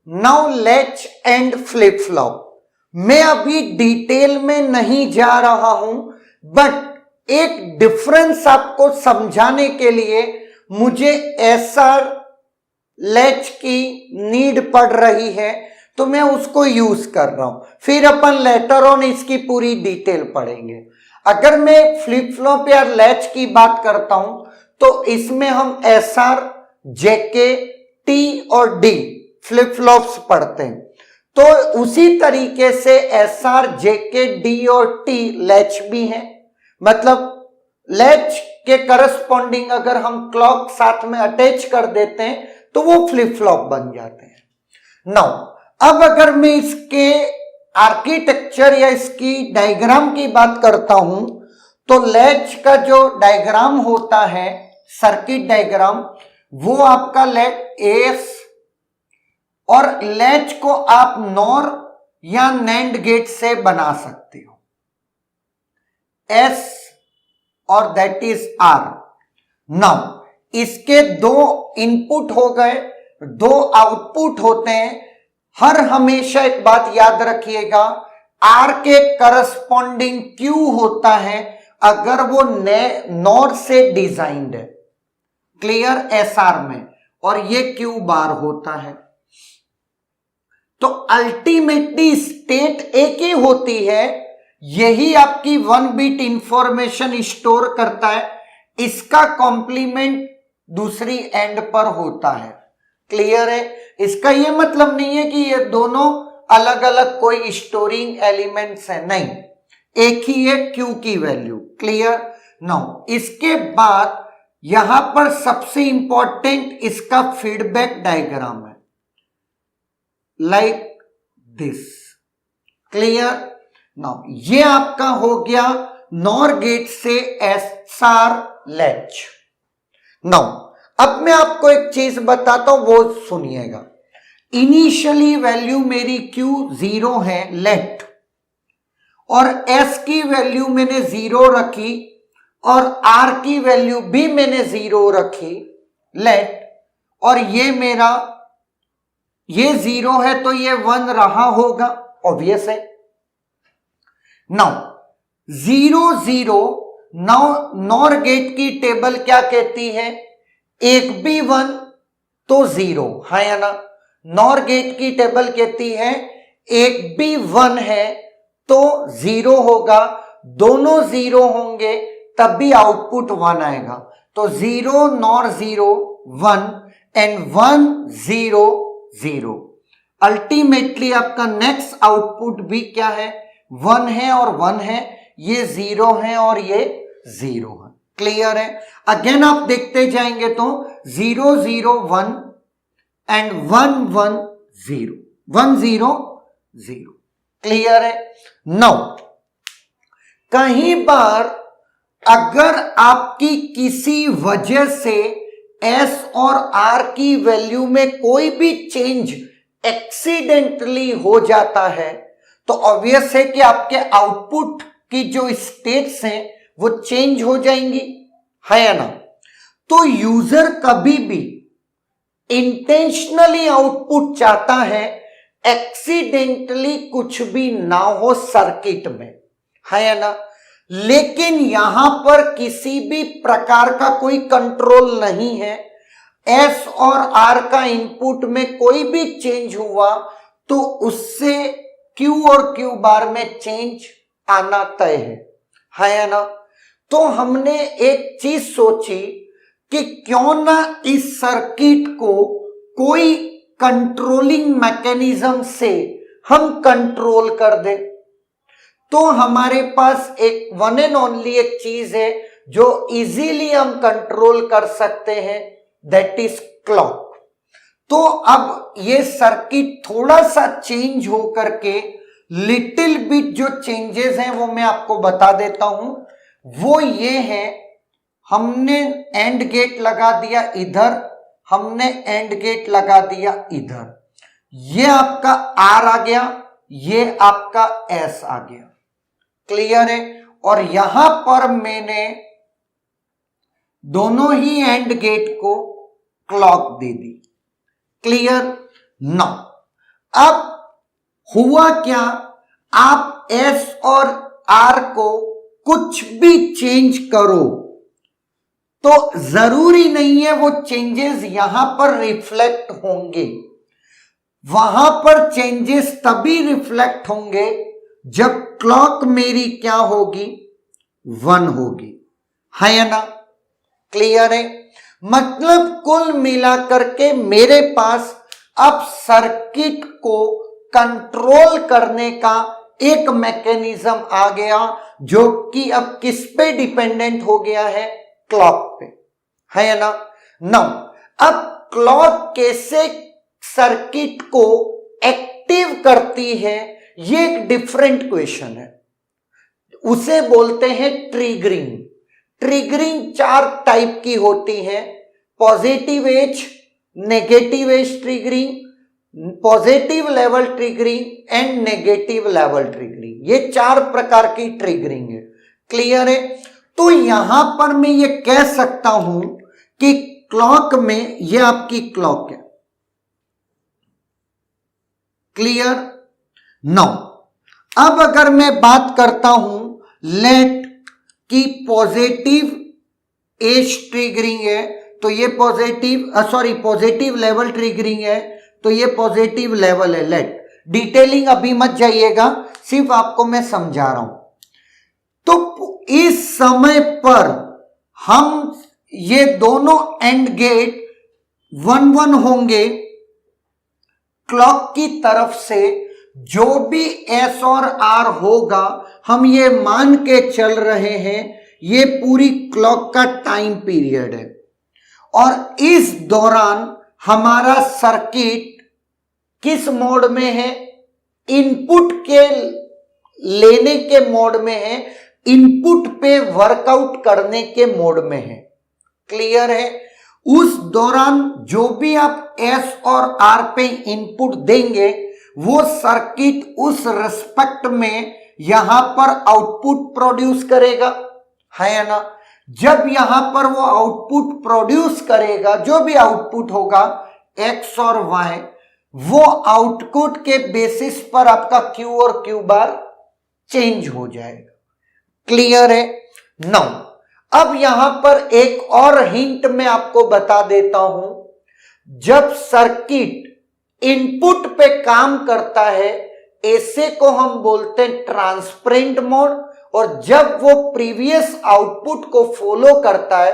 Now latch and flip flop. मैं अभी detail में नहीं जा रहा हूं, बट एक डिफरेंस आपको समझाने के लिए मुझे एसआर लेच की नीड पड़ रही है, तो मैं उसको यूज कर रहा हूं। फिर अपन लेटर ऑन इसकी पूरी डिटेल पढ़ेंगे। अगर मैं फ्लिप फ्लॉप या लैच की बात करता हूं तो इसमें हम एसआर, जेके, टी और डी फ्लिप फ्लॉप्स पढ़ते हैं। तो उसी तरीके से एसआर, जेके, डी और टी लैच भी है। मतलब लैच के करस्पॉन्डिंग अगर हम क्लॉक साथ में अटैच कर देते हैं तो वो फ्लिप फ्लॉप बन जाते हैं। नाउ अब अगर मैं इसके आर्किटेक्चर या इसकी डायग्राम की बात करता हूं तो लैच का जो डायग्राम होता है, सर्किट डायग्राम, वो आपका लेट एस, और लैच को आप नॉर या नैंड गेट से बना सकते हो, एस और दैट इज आर। नाउ इसके दो इनपुट हो गए, दो आउटपुट होते हैं। हर हमेशा एक बात याद रखिएगा, आर के करस्पॉन्डिंग क्यू होता है अगर वो नॉर से डिजाइंड है, क्लियर, एसआर में, और ये क्यू बार होता है। तो अल्टीमेटली स्टेट एक ही होती है, यही आपकी 1 बिट इंफॉर्मेशन स्टोर करता है, इसका कॉम्प्लीमेंट दूसरी एंड पर होता है, क्लियर है। इसका यह मतलब नहीं है कि ये दोनों अलग अलग कोई स्टोरिंग एलिमेंट्स हैं, नहीं, एक ही है क्यू की वैल्यू, क्लियर। नाउ इसके बाद यहां पर सबसे इंपॉर्टेंट इसका फीडबैक डायग्राम है, लाइक दिस, क्लियर। नाउ ये आपका हो गया नॉर गेट से एसआर लैच। नाउ अब मैं आपको एक चीज बताता हूं, वो सुनिएगा। इनिशियली वैल्यू मेरी क्यू 0 है, लेट, और एस की वैल्यू मैंने 0 रखी और आर की वैल्यू भी मैंने 0 रखी, लेट, और ये मेरा ये 0 है तो ये 1 रहा होगा, ऑब्वियस है। नाउ 0 0, नाउ नॉर गेट की टेबल क्या कहती है, एक भी 1 तो 0 है या ना। नॉर गेट की टेबल कहती है एक भी 1 है तो 0 होगा, दोनों 0 होंगे तब भी आउटपुट 1 आएगा। तो 0 नॉर 0 1 एंड 1 0 0। अल्टीमेटली आपका नेक्स्ट आउटपुट भी क्या है, 1 है और 1 है, ये 0 है और ये 0 है, क्लियर है। अगेन आप देखते जाएंगे तो 0 0 1 एंड 1 1 0, 1 0 0, क्लियर है। नाउ कहीं बार अगर आपकी किसी वजह से एस और आर की वैल्यू में कोई भी चेंज एक्सीडेंटली हो जाता है तो ऑब्वियस है कि आपके आउटपुट की जो स्टेट्स हैं वो चेंज हो जाएंगी, है या ना। तो यूजर कभी भी इंटेंशनली आउटपुट चाहता है, एक्सीडेंटली कुछ भी ना हो सर्किट में, है या ना। लेकिन यहां पर किसी भी प्रकार का कोई कंट्रोल नहीं है, एस और आर का इनपुट में कोई भी चेंज हुआ तो उससे क्यू और क्यू बार में चेंज आना तय है या ना। तो हमने एक चीज सोची कि क्यों ना इस सर्किट को कोई कंट्रोलिंग मैकेनिज्म से हम कंट्रोल कर दे। तो हमारे पास एक वन एंड ओनली एक चीज है जो इजीली हम कंट्रोल कर सकते हैं, दैट इज क्लॉक। तो अब ये सर्किट थोड़ा सा चेंज हो करके लिटिल बिट जो चेंजेस हैं वो मैं आपको बता देता हूं। वो ये है, हमने एंड गेट लगा दिया इधर, हमने एंड गेट लगा दिया इधर, ये आपका आर आ गया, ये आपका एस आ गया, क्लियर है। और यहां पर मैंने दोनों ही एंड गेट को क्लॉक दे दी, क्लियर। नाउ अब हुआ क्या, आप एस और आर को कुछ भी चेंज करो तो जरूरी नहीं है वो चेंजेस यहां पर रिफ्लेक्ट होंगे। वहां पर चेंजेस तभी रिफ्लेक्ट होंगे जब क्लॉक मेरी क्या होगी, 1 होगी, है या ना? क्लियर है? मतलब कुल मिलाकर के मेरे पास अब सर्किट को कंट्रोल करने का एक मैकेनिज्म आ गया जो कि अब किस पे डिपेंडेंट हो गया है, क्लॉक पे, है या ना? नाउ अब क्लॉक कैसे सर्किट को एक्टिव करती है, ये एक डिफरेंट क्वेश्चन है। उसे बोलते हैं ट्रिगरिंग। ट्रिगरिंग 4 टाइप की होती है, positive edge, negative edge triggering, positive level triggering and negative level triggering. ये 4 प्रकार की ट्रिगरिंग है। क्लियर है? तो यहां पर मैं ये कह सकता हूं कि क्लॉक में, ये आपकी क्लॉक है। क्लियर? नाउ अब अगर मैं बात करता हूं लेट की पॉजिटिव एज ट्रिगरिंग है तो ये पॉजिटिव लेवल ट्रिगरिंग है तो ये पॉजिटिव लेवल है। लेट डिटेलिंग अभी मत जाइएगा, सिर्फ आपको मैं समझा रहा हूं। तो इस समय पर हम ये दोनों एंड गेट 1-1 होंगे। क्लॉक की तरफ से जो भी एस और आर होगा, हम ये मान के चल रहे हैं ये पूरी क्लॉक का टाइम पीरियड है, और इस दौरान हमारा सर्किट किस मोड में है, इनपुट के लेने के मोड में है, इनपुट पे वर्कआउट करने के मोड में है। क्लियर है? उस दौरान जो भी आप एस और आर पे इनपुट देंगे वो सर्किट उस रिस्पेक्ट में यहां पर आउटपुट प्रोड्यूस करेगा, है या ना? जब यहां पर वो आउटपुट प्रोड्यूस करेगा, जो भी आउटपुट होगा एक्स और वाई, वो आउटपुट के बेसिस पर आपका क्यू और क्यू बार चेंज हो जाएगा। क्लियर है? नाउ अब यहां पर एक और हिंट मैं आपको बता देता हूं। जब सर्किट इनपुट पे काम करता है ऐसे को हम बोलते हैं ट्रांसपेरेंट मोड, और जब वो प्रीवियस आउटपुट को फॉलो करता है,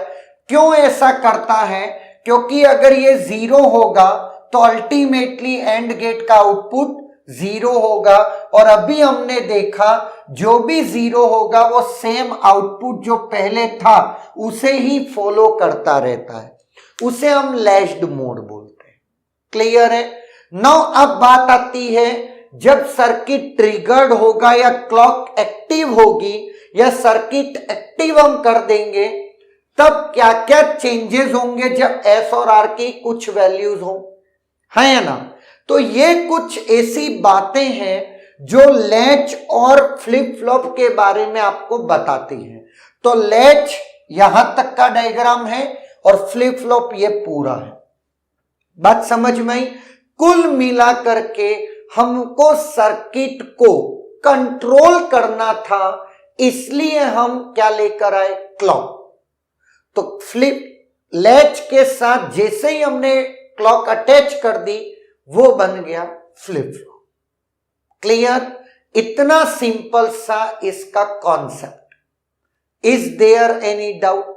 क्यों ऐसा करता है? क्योंकि अगर ये 0 होगा तो अल्टीमेटली एंड गेट का आउटपुट 0 होगा, और अभी हमने देखा जो भी 0 होगा वो सेम आउटपुट जो पहले था उसे ही फॉलो करता रहता है, उसे हम लैच्ड मोड बोलते हैं। क्लियर है? नाउ अब बात आती है जब सर्किट ट्रिगर्ड होगा या क्लॉक एक्टिव होगी या सर्किट एक्टिव हम कर देंगे, तब क्या क्या चेंजेस होंगे जब एस और आर की कुछ वैल्यूज हो, है ना? तो ये कुछ ऐसी बातें हैं जो लैच और फ्लिप फ्लॉप के बारे में आपको बताती हैं। तो लैच यहां तक का डायग्राम है और फ्लिप फ्लॉप ये पूरा है। बात समझ में आई? कुल मिलाकर के हमको सर्किट को कंट्रोल करना था, इसलिए हम क्या लेकर आए, क्लॉक। तो फ्लिप लैच के साथ जैसे ही हमने क्लॉक अटैच कर दी वो बन गया फ्लिप फ्लॉप। क्लियर? इतना सिंपल सा इसका concept. Is there any doubt?